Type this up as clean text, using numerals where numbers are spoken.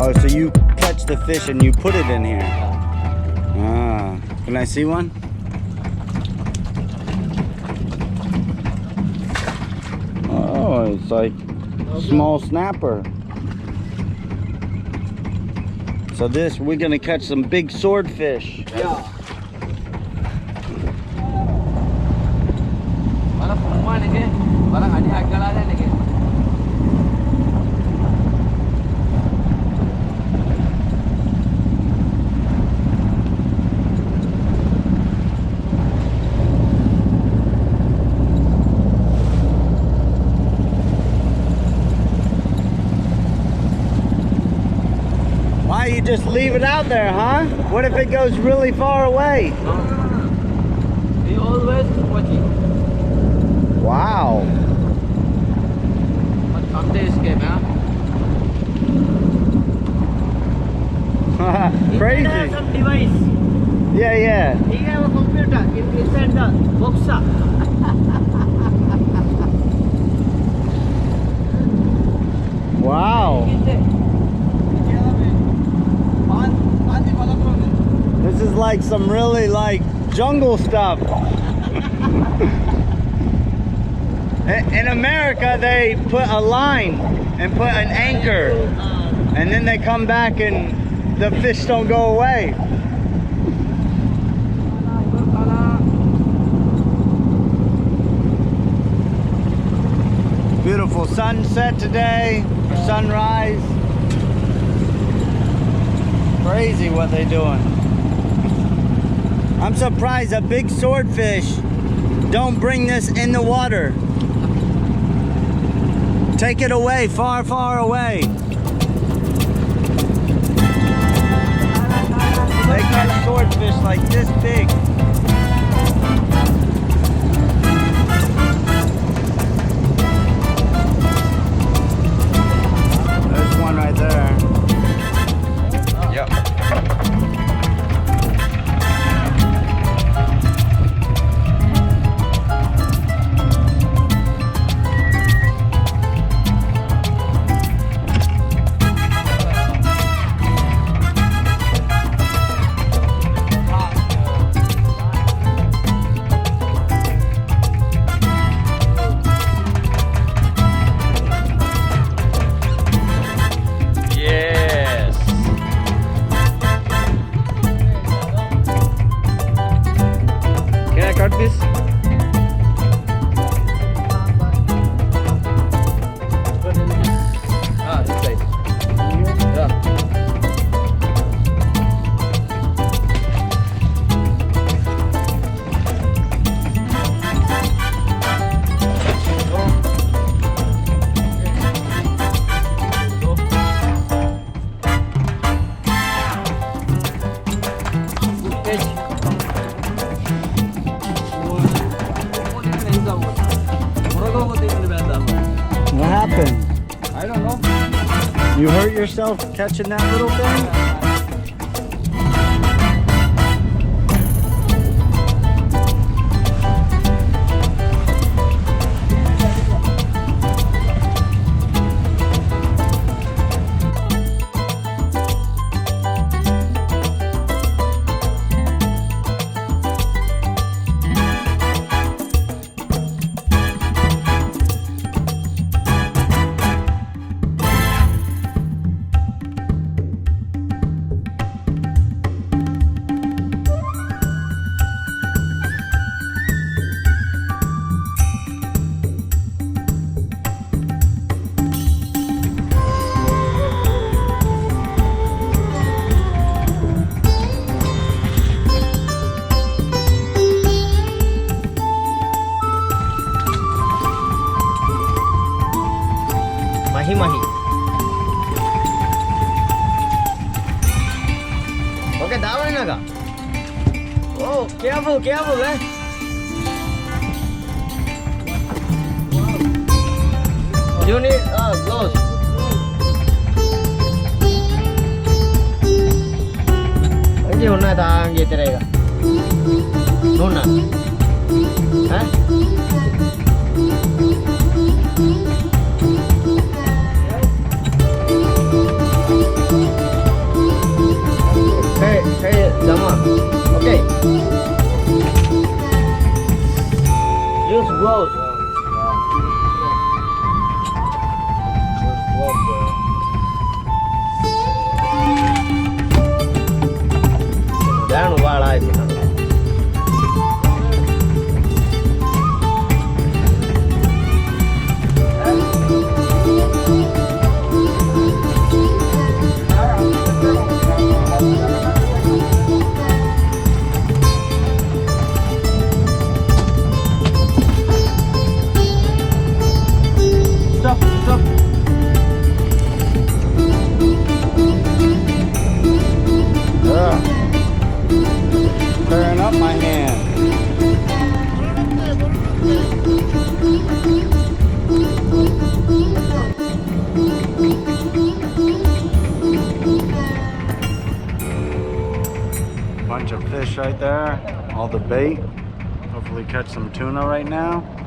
Oh, so you catch the fish and you put it in here. Ah, can I see one? Oh, it's like small snapper. So this, we're gonna catch some big swordfish. Yeah. Why you just leave it out there, huh? What if it goes really far away? We always watching. Wow. But someday escape, huh? Crazy. It has some device. Yeah, yeah. He have a computer inside the box. Wow. This is like some really like jungle stuff. In America, they put a line and put an anchor, and then they come back and the fish don't go away. Beautiful sunset today, sunrise. Crazy what they're doing. I'm surprised a big swordfish don't bring this in the water. Take it away, far, far away. They catch swordfish like this big. There's one right there. Yep. Cut this. This side. Yeah. What happened? I don't know. You hurt yourself catching that little thing? Mahi. Okay, that one naga. Oh, careful, eh? You need gloves. Ini होना था ये तेरेगा. होना. हैं? bunch of fish right there. All the bait. Hopefully catch some tuna right now.